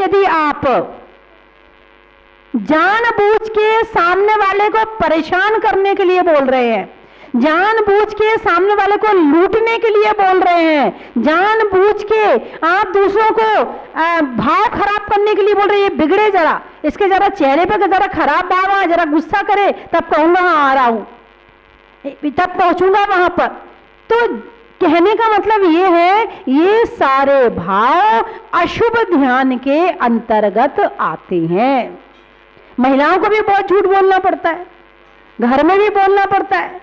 यदि आप जानबूझ के सामने वाले को परेशान करने के लिए बोल रहे हैं, जानबूझ के सामने वाले को लूटने के लिए बोल रहे हैं, जानबूझ के आप दूसरों को भाव खराब करने के लिए बोल रहे हैं, ये बिगड़े जरा, इसके जरा चेहरे पे जरा खराब भाव आए, जरा गुस्सा करे, तब कहूंगा हाँ आ रहा हूं, तब पहुंचूंगा वहां पर। तो कहने का मतलब ये है, ये सारे भाव अशुभ ध्यान के अंतर्गत आते हैं। महिलाओं को भी बहुत झूठ बोलना पड़ता है, घर में भी बोलना पड़ता है,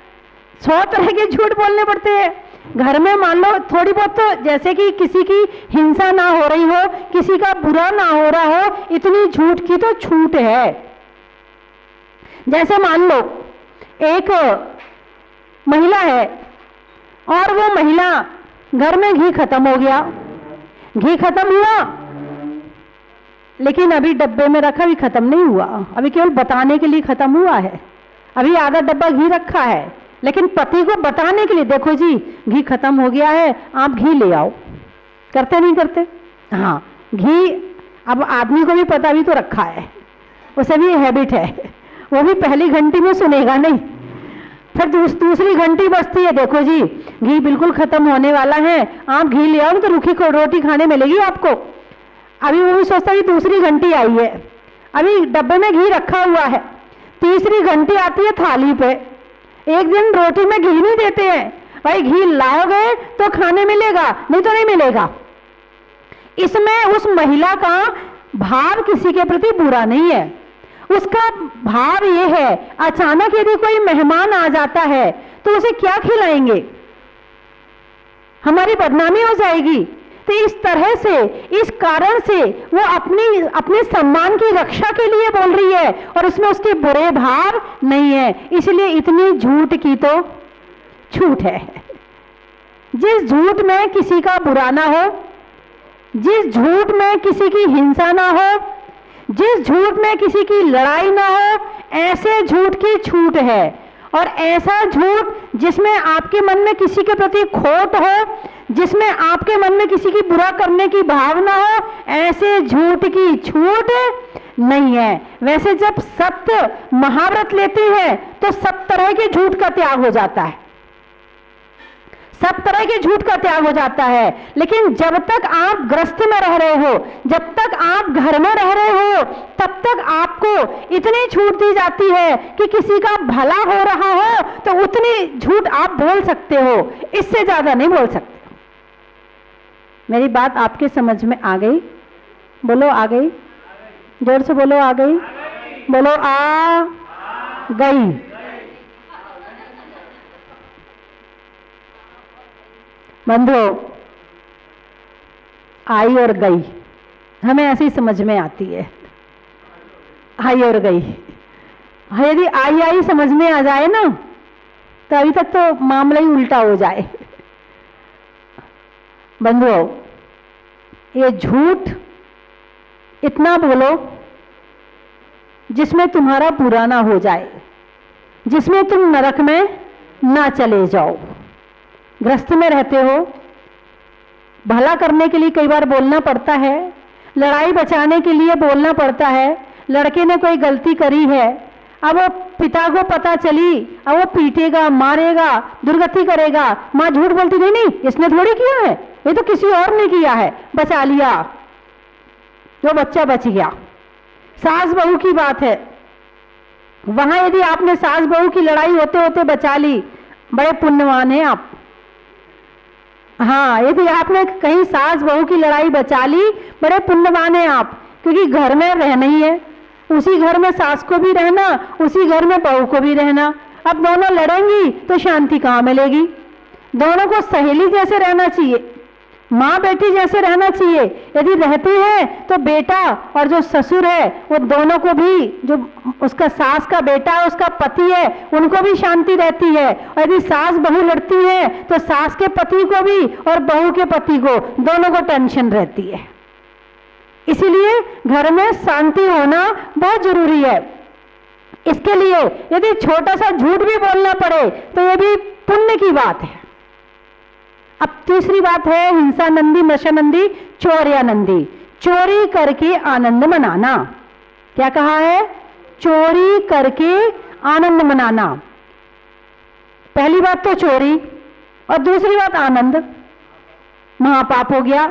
100 तरह के झूठ बोलने पड़ते हैं। घर में मान लो थोड़ी बहुत, तो जैसे कि किसी की हिंसा ना हो रही हो, किसी का बुरा ना हो रहा हो, इतनी झूठ की तो छूट है। जैसे मान लो एक महिला है और वो महिला घर में घी खत्म हो गया, घी खत्म हुआ, लेकिन अभी डब्बे में रखा, भी खत्म नहीं हुआ, अभी केवल बताने के लिए खत्म हुआ है, अभी आधा डब्बा घी रखा है, लेकिन पति को बताने के लिए, देखो जी घी खत्म हो गया है, आप घी ले आओ। करते नहीं करते? हाँ, घी अब आदमी को भी पता भी तो रखा है, उसे भी हैबिट है, वो भी पहली घंटी में सुनेगा नहीं, फिर दूसरी घंटी बजती है, देखो जी घी बिल्कुल खत्म होने वाला है, आप घी ले आओ तो रूखी रोटी खाने मिलेगी आपको। अभी वो भी सोचता है दूसरी घंटी आई है, अभी डब्बे में घी रखा हुआ है, तीसरी घंटी आती है थाली पे। एक दिन रोटी में घी नहीं देते हैं, भाई घी लाओगे तो खाने मिलेगा, नहीं तो नहीं मिलेगा। इसमें उस महिला का भाव किसी के प्रति बुरा नहीं है, उसका भाव ये है, अचानक यदि कोई मेहमान आ जाता है तो उसे क्या खिलाएंगे, हमारी बदनामी हो जाएगी। तो इस तरह से, इस कारण से वो अपने सम्मान की रक्षा के लिए बोल रही है और इसमें उसके बुरे भाव नहीं है, इसलिए इतनी झूठ की तो छूट है। जिस झूठ में किसी का बुरा ना हो, जिस झूठ में किसी की हिंसा ना हो, जिस झूठ में किसी की लड़ाई ना हो, ऐसे झूठ की छूट है। और ऐसा झूठ जिसमें आपके मन में किसी के प्रति खोट हो, जिसमें आपके मन में किसी की बुरा करने की भावना हो, ऐसे झूठ की छूट नहीं है। वैसे जब सत्य महाव्रत लेते हैं तो सब तरह के झूठ का त्याग हो जाता है, सब तरह के झूठ का त्याग हो जाता है। लेकिन जब तक आप ग्रस्त में रह रहे हो, जब तक आप घर में रह रहे हो, तब तक आपको इतनी छूट दी जाती है कि किसी का भला हो रहा हो तो उतनी झूठ आप बोल सकते हो, इससे ज्यादा नहीं बोल सकते। मेरी बात आपके समझ में आ गई? बोलो आ गई, जोर से बोलो आ गई, बोलो आ गई। बंधुओं, आई और गई हमें ऐसी समझ में आती है, आई और गई। यदि आई आई समझ में आ जाए ना तो अभी तक तो मामला ही उल्टा हो जाए। बंधुओं, ये झूठ इतना बोलो जिसमें तुम्हारा बुरा ना हो जाए, जिसमें तुम नरक में ना चले जाओ। ग्रस्त में रहते हो, भला करने के लिए कई बार बोलना पड़ता है, लड़ाई बचाने के लिए बोलना पड़ता है। लड़के ने कोई गलती करी है, अब वो पिता को पता चली, अब वो पीटेगा, मारेगा, दुर्गति करेगा। माँ झूठ बोलती, नहीं नहीं इसने थोड़ी किया है, ये तो किसी और ने किया है, बचा लिया, जो बच्चा बच गया। सास बहू की बात है, वहां यदि आपने सास बहू की लड़ाई होते होते बचा ली, बड़े पुण्यवान हैं आप। हाँ, यदि आपने कहीं सास बहू की लड़ाई बचा ली, बड़े पुण्यवान हैं आप, क्योंकि घर में रहना ही है, उसी घर में सास को भी रहना, उसी घर में बहू को भी रहना। अब दोनों लड़ेंगी तो शांति कहाँ मिलेगी? दोनों को सहेली जैसे रहना चाहिए, माँ बेटी जैसे रहना चाहिए। यदि रहते हैं तो बेटा और जो ससुर है वो दोनों को भी, जो उसका सास का बेटा है, उसका पति है, उनको भी शांति रहती है। और यदि सास बहू लड़ती है तो सास के पति को भी और बहू के पति को, दोनों को टेंशन रहती है। इसीलिए घर में शांति होना बहुत जरूरी है। इसके लिए यदि छोटा सा झूठ भी बोलना पड़े तो ये भी पुण्य की बात है। अब तीसरी बात है हिंसा नंदी, मशा नंदी, चौर्या नंदी। चोरी करके आनंद मनाना। क्या कहा है? चोरी करके आनंद मनाना। पहली बात तो चोरी और दूसरी बात आनंद, महापाप हो गया।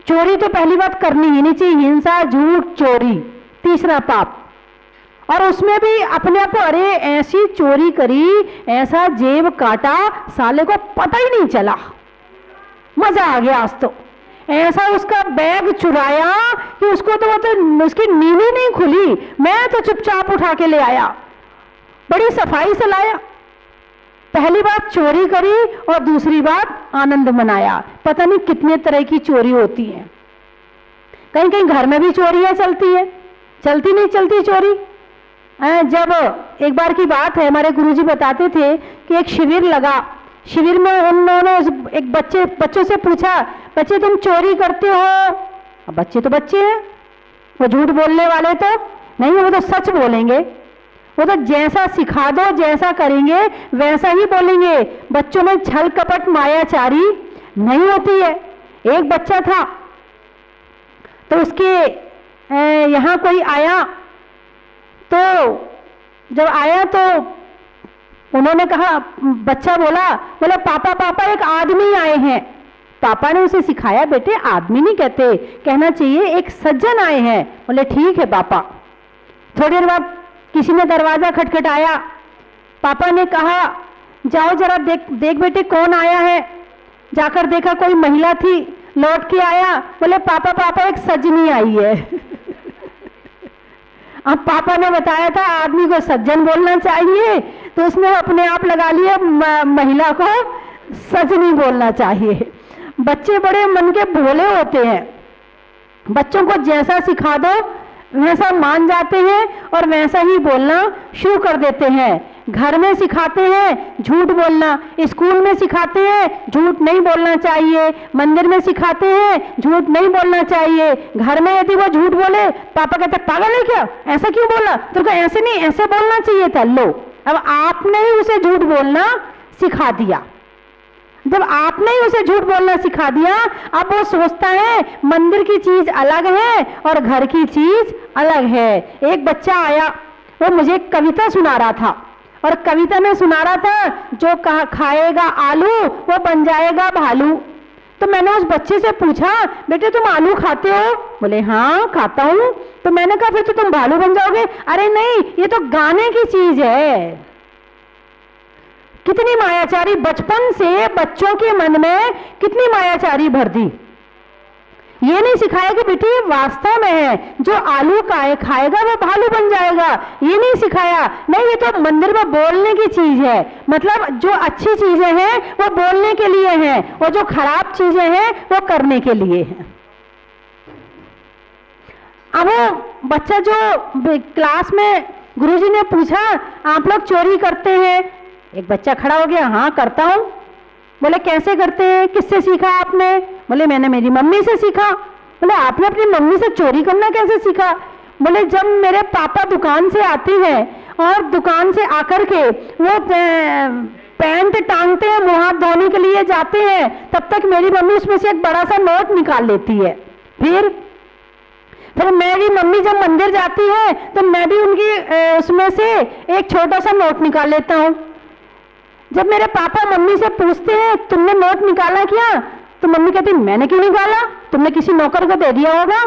चोरी तो पहली बात करनी ही नहीं चाहिए, हिंसा, झूठ, चोरी, तीसरा पाप। और उसमें भी अपने आप, अरे ऐसी चोरी करी, ऐसा जेब काटा, साले को पता ही नहीं चला, मजा आ गया आज तो। ऐसा उसका बैग चुराया कि उसको तो उसकी नींद ही नहीं खुली, मैं तो चुपचाप उठा के ले आया, बड़ी सफाई से लाया। पहली बात चोरी करी और दूसरी बात आनंद मनाया। पता नहीं कितने तरह की चोरी होती है। कहीं कहीं घर में भी चोरियां चलती है, चलती नहीं चलती चोरी। जब एक बार की बात है, हमारे गुरुजी बताते थे कि एक शिविर लगा, शिविर में उन्होंने एक बच्चों से पूछा, बच्चे तुम चोरी करते हो? अब बच्चे तो बच्चे हैं, वो झूठ बोलने वाले तो नहीं, वो तो सच बोलेंगे, वो तो जैसा सिखा दो, जैसा करेंगे वैसा ही बोलेंगे। बच्चों में छल कपट मायाचारी नहीं होती है। एक बच्चा था तो उसके यहाँ कोई आया, तो जब आया तो उन्होंने कहा, बच्चा बोला पापा पापा एक आदमी आए हैं। पापा ने उसे सिखाया, बेटे आदमी नहीं कहते, कहना चाहिए एक सज्जन आए हैं। बोले ठीक है पापा। थोड़ी देर बाद किसी ने दरवाजा खटखटाया, पापा ने कहा जाओ जरा देख बेटे कौन आया है। जाकर देखा कोई महिला थी, लौट के आया, बोले पापा पापा एक सजनी आई है। अब पापा ने बताया था आदमी को सज्जन बोलना चाहिए, तो उसने अपने आप लगा लिया महिला को सजनी बोलना चाहिए। बच्चे बड़े मन के भोले होते हैं, बच्चों को जैसा सिखा दो वैसा मान जाते हैं और वैसा ही बोलना शुरू कर देते हैं। घर में सिखाते हैं झूठ बोलना, स्कूल में सिखाते हैं झूठ नहीं बोलना चाहिए, मंदिर में सिखाते हैं झूठ नहीं बोलना चाहिए। घर में यदि वो झूठ बोले, पापा कहते पागल है क्या, ऐसा क्यों बोला, तो ऐसे नहीं ऐसे बोलना चाहिए था। लो, अब आपने ही उसे झूठ बोलना सिखा दिया। जब आपने ही उसे झूठ बोलना सिखा दिया, अब वो सोचता है मंदिर की चीज अलग है और घर की चीज अलग है। एक बच्चा आया, वो मुझे कविता सुना रहा था और कविता में सुना रहा था, जो खाएगा आलू वो बन जाएगा भालू। तो मैंने उस बच्चे से पूछा, बेटे तुम आलू खाते हो? बोले हाँ खाता हूं। तो मैंने कहा फिर तो तुम भालू बन जाओगे। अरे नहीं, ये तो गाने की चीज है। कितनी मायाचारी, बचपन से बच्चों के मन में कितनी मायाचारी भर दी। ये नहीं सिखाया कि बेटी ये वास्तव में है, जो आलू खाएगा वो भालू बन जाएगा, ये नहीं सिखाया। नहीं, ये तो मंदिर में बोलने की चीज है, मतलब जो अच्छी चीजें हैं वो बोलने के लिए हैं और जो खराब चीजें हैं वो करने के लिए हैं। अब वो बच्चा जो क्लास में गुरुजी ने पूछा, आप लोग चोरी करते हैं? एक बच्चा खड़ा हो गया, हाँ करता हूं। बोले कैसे करते हैं, किससे सीखा आपने? बोले मैंने मेरी मम्मी से सीखा। बोले आपने अपनी मम्मी से चोरी करना कैसे सीखा? बोले जब मेरे पापा दुकान से आते हैं और दुकान से आकर के वो पैंट टांगते हैं, मुंह हाथ धोने के लिए जाते हैं, तब तक मेरी मम्मी उसमें से एक बड़ा सा नोट निकाल लेती है। फिर मेरी मम्मी जब मंदिर जाती है तो मैं भी उनकी उसमें से एक छोटा सा नोट निकाल लेता हूँ। जब मेरे पापा मम्मी से पूछते हैं तुमने नोट निकाला क्या, तो मम्मी कहती मैंने क्यों निकाला, तुमने किसी नौकर को दे दिया होगा।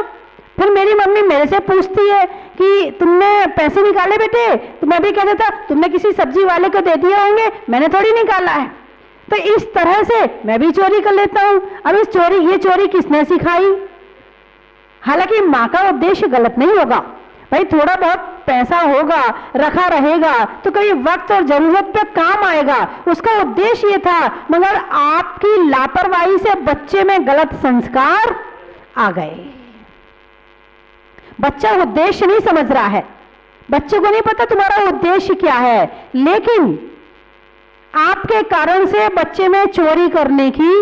फिर मेरी मम्मी मेरे से पूछती है कि तुमने पैसे निकाले बेटे, तो मैं भी कह देता तुमने किसी सब्जी वाले को दे दिए होंगे, मैंने थोड़ी निकाला है। तो इस तरह से मैं भी चोरी कर लेता हूं। अब ये चोरी किसने सिखाई? हालांकि माँ का उद्देश्य गलत नहीं होगा, भाई थोड़ा बहुत पैसा होगा, रखा रहेगा तो कभी वक्त और जरूरत पे काम आएगा, उसका उद्देश्य ये था। मगर आपकी लापरवाही से बच्चे में गलत संस्कार आ गए। बच्चा उद्देश्य नहीं समझ रहा है, बच्चे को नहीं पता तुम्हारा उद्देश्य क्या है, लेकिन आपके कारण से बच्चे में चोरी करने की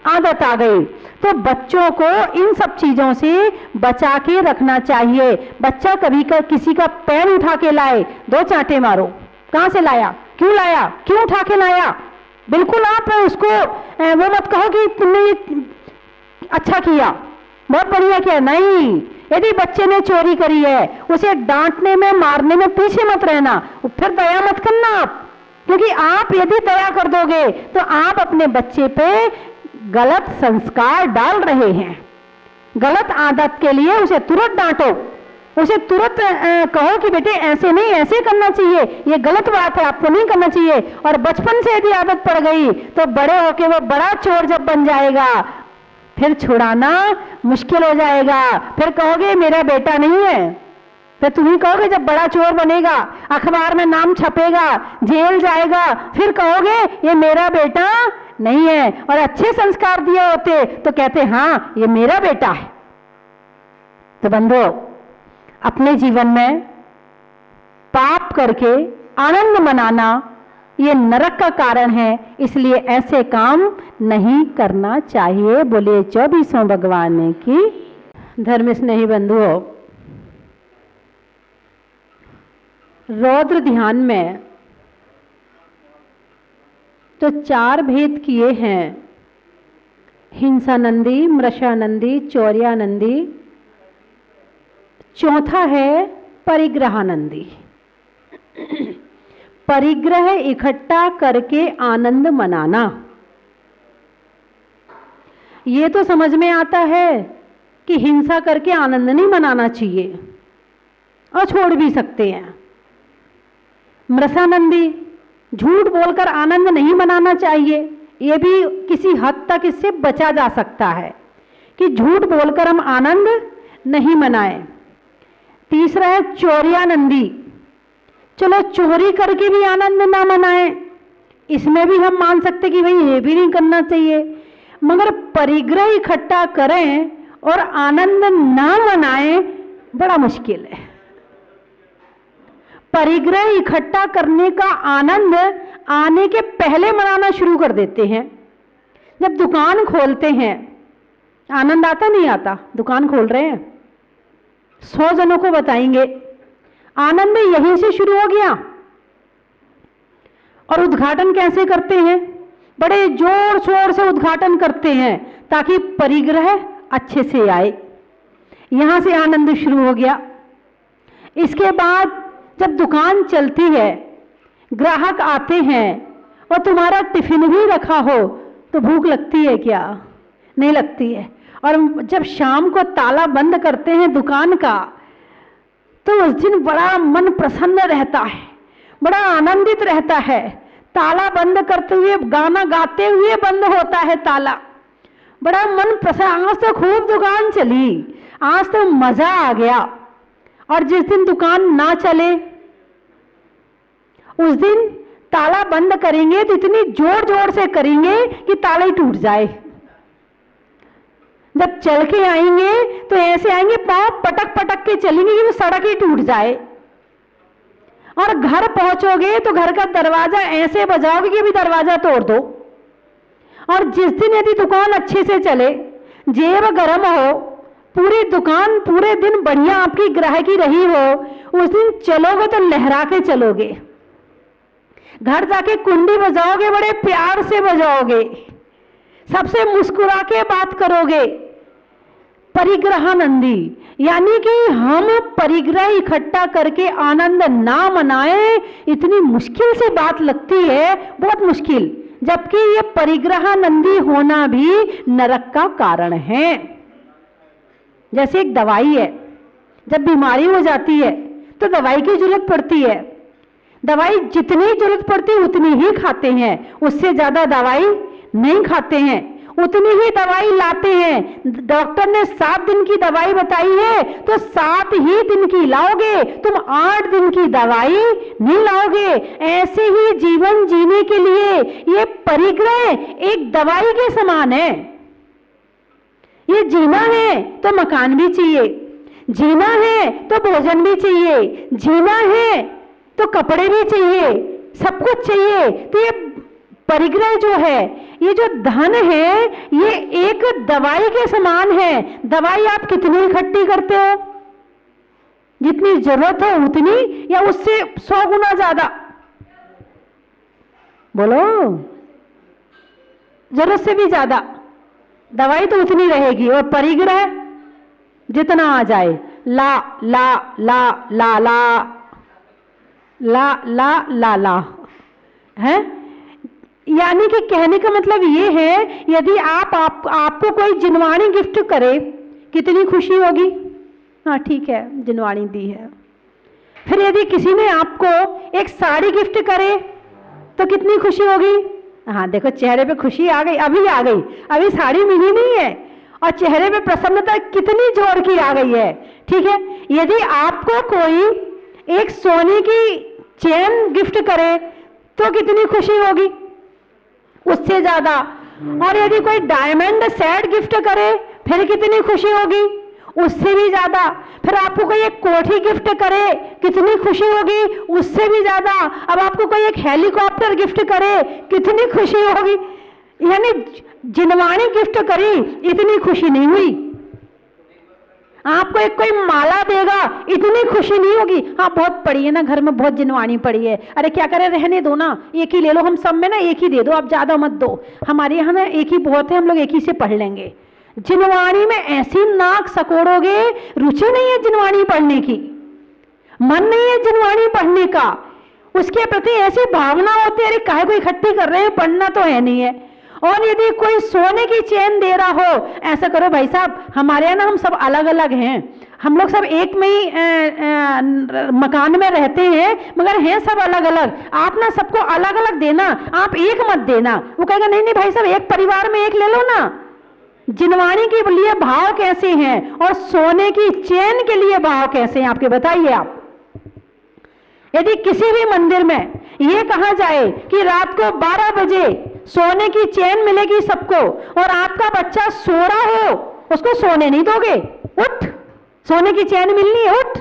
आदत आ गई। तो बच्चों को इन सब चीजों से बचा के रखना चाहिए। बच्चा कभी किसी का पैर उठा के लाए, दो चांटे मारो, कहां से लाया, क्यों लाया, क्यों उठा के लाया। बिल्कुल आप उसको वो मत कहो कि तुमने ये अच्छा किया, बहुत बढ़िया किया। नहीं, यदि बच्चे ने चोरी करी है, उसे डांटने में मारने में पीछे मत रहना, फिर दया मत करना आप, क्योंकि आप यदि दया कर दोगे तो आप अपने बच्चे पे गलत संस्कार डाल रहे हैं। गलत आदत के लिए उसे तुरंत डांटो, उसे तुरंत कहो कि बेटे ऐसे नहीं, ऐसे करना चाहिए, ये गलत बात है, आपको नहीं करना चाहिए। और बचपन से यदि आदत पड़ गई तो बड़े होके वो बड़ा चोर जब बन जाएगा, फिर छुड़ाना मुश्किल हो जाएगा। फिर कहोगे मेरा बेटा नहीं है, फिर तुम ही कहोगे जब बड़ा चोर बनेगा, अखबार में नाम छपेगा, जेल जाएगा, फिर कहोगे ये मेरा बेटा नहीं है। और अच्छे संस्कार दिए होते तो कहते हाँ ये मेरा बेटा है। तो बंधुओं, अपने जीवन में पाप करके आनंद मनाना ये नरक का कारण है, इसलिए ऐसे काम नहीं करना चाहिए। बोलिए 24वें भगवान की। धर्म स्नेही बंधुओं, रौद्र ध्यान में तो 4 भेद किए हैं, हिंसानंदी, मृषानंदी, चौर्यानंदी, चौथा है परिग्रहानंदी। परिग्रह इकट्ठा करके आनंद मनाना, ये तो समझ में आता है कि हिंसा करके आनंद नहीं मनाना चाहिए और छोड़ भी सकते हैं। मृषानंदी, झूठ बोलकर आनंद नहीं मनाना चाहिए, ये भी किसी हद तक इससे बचा जा सकता है कि झूठ बोलकर हम आनंद नहीं मनाएं। तीसरा है चौर्यानंदी, चलो चोरी करके भी आनंद ना मनाएं, इसमें भी हम मान सकते कि भाई ये भी नहीं करना चाहिए, मगर परिग्रह इकट्ठा करें और आनंद ना मनाएं बड़ा मुश्किल है। परिग्रह इकट्ठा करने का आनंद आने के पहले मनाना शुरू कर देते हैं। जब दुकान खोलते हैं आनंद आता नहीं आता? दुकान खोल रहे हैं, 100 जनों को बताएंगे, आनंद यहीं से शुरू हो गया। और उद्घाटन कैसे करते हैं? बड़े जोर शोर से उद्घाटन करते हैं ताकि परिग्रह अच्छे से आए, यहां से आनंद शुरू हो गया। इसके बाद जब दुकान चलती है, ग्राहक आते हैं और तुम्हारा टिफिन भी रखा हो तो भूख लगती है क्या? नहीं लगती है। और जब शाम को ताला बंद करते हैं दुकान का तो उस दिन बड़ा मन प्रसन्न रहता है, बड़ा आनंदित रहता है। ताला बंद करते हुए, गाना गाते हुए बंद होता है ताला, बड़ा मन प्रसन्न, आज तो खूब दुकान चली, आज तो मजा आ गया। और जिस दिन दुकान ना चले उस दिन ताला बंद करेंगे तो इतनी जोर जोर से करेंगे कि ताला ही टूट जाए। जब चल के आएंगे तो ऐसे आएंगे, पांव पटक पटक के चलेंगे कि वो सड़क ही टूट जाए। और घर पहुंचोगे तो घर का दरवाजा ऐसे बजाओगे कि अभी दरवाजा तोड़ दो। और जिस दिन यदि दुकान अच्छे से चले, जेब गर्म हो, पूरी दुकान पूरे दिन बढ़िया आपकी ग्राहकी रही हो, उस दिन चलोगे तो लहरा के चलोगे। घर जाके कुंडी बजाओगे, बड़े प्यार से बजाओगे, सबसे मुस्कुरा के बात करोगे। परिग्रहानंदी, यानी कि हम परिग्रह इकट्ठा करके आनंद ना मनाएं, इतनी मुश्किल से बात लगती है, बहुत मुश्किल। जबकि ये परिग्रहानंदी होना भी नरक का कारण है। जैसे एक दवाई है, जब बीमारी हो जाती है तो दवाई की जरूरत पड़ती है, दवाई जितनी जरूरत पड़ती है उतनी ही खाते हैं, उससे ज्यादा दवाई नहीं खाते हैं, उतनी ही दवाई लाते हैं। डॉक्टर ने 7 दिन की दवाई बताई है तो 7 ही दिन की लाओगे, तुम 8 दिन की दवाई नहीं लाओगे। ऐसे ही जीवन जीने के लिए ये परिग्रह एक दवाई के समान है। ये जीना है तो मकान भी चाहिए, जीना है तो भोजन भी चाहिए, जीना है तो कपड़े भी चाहिए, सब कुछ चाहिए। तो ये परिग्रह जो है, ये जो धन है, ये एक दवाई के समान है। दवाई आप कितनी इकट्ठी करते हो? जितनी जरूरत है उतनी, या उससे 100 गुना ज्यादा? बोलो, जरूरत से भी ज्यादा दवाई तो उतनी रहेगी। और परिग्रह जितना आ जाए, ला ला ला ला ला ला ला ला ला है। यानी कि कहने का मतलब ये है, यदि आपको कोई जिनवाणी गिफ्ट करे, कितनी खुशी होगी? हाँ ठीक है, जिनवाणी दी है। फिर यदि किसी ने आपको एक साड़ी गिफ्ट करे तो कितनी खुशी होगी? हाँ देखो, चेहरे पे खुशी आ गई, अभी आ गई, अभी साड़ी मिली नहीं है और चेहरे पे प्रसन्नता कितनी जोर की आ गई है। ठीक है, यदि आपको कोई एक सोने की चेन गिफ्ट करे तो कितनी खुशी होगी? उससे ज्यादा। और यदि कोई डायमंड सेट गिफ्ट करे फिर कितनी खुशी होगी? उससे भी ज्यादा। फिर आपको कोई एक कोठी गिफ्ट करे, कितनी खुशी होगी? उससे भी ज्यादा। अब आपको कोई एक हेलीकॉप्टर गिफ्ट करे, कितनी खुशी होगी? यानी जिनवाणी गिफ्ट करी, इतनी खुशी नहीं हुई। आपको एक कोई माला देगा, इतनी खुशी नहीं होगी। हाँ बहुत पड़ी है ना, घर में बहुत जिनवाणी पड़ी है, अरे क्या करें, रहने दो ना, एक ही ले लो, हम सब में ना एक ही दे दो, आप ज्यादा मत दो, हमारे यहाँ ना एक ही बहुत है, हम लोग एक ही से पढ़ लेंगे। जिनवाणी में ऐसी नाक सकोड़ोगे, रुचि नहीं है जिनवाणी पढ़ने की, मन नहीं है जिनवाणी पढ़ने का, उसके प्रति ऐसी भावना होती है, अरे काहे को इकट्ठी कर रहे हैं, पढ़ना तो है नहीं है। और यदि कोई सोने की चेन दे रहा हो, ऐसा करो भाई साहब, हमारे यहाँ ना हम सब अलग अलग हैं, हम लोग सब एक में ही मकान में रहते हैं, मगर हैं सब अलग अलग, आप ना सबको अलग अलग देना, आप एक मत देना। वो कहेगा नहीं नहीं भाई साहब, एक परिवार में एक ले लो ना। जिनवाणी के लिए भाव कैसे हैं और सोने की चेन के लिए भाव कैसे हैं, आपके बताइए आप। यदि किसी भी मंदिर में ये कहा जाए कि रात को 12 बजे सोने की चेन मिलेगी सबको, और आपका बच्चा सो रहा हो, उसको सोने नहीं दोगे, उठ, सोने की चेन मिलनी है, उठ,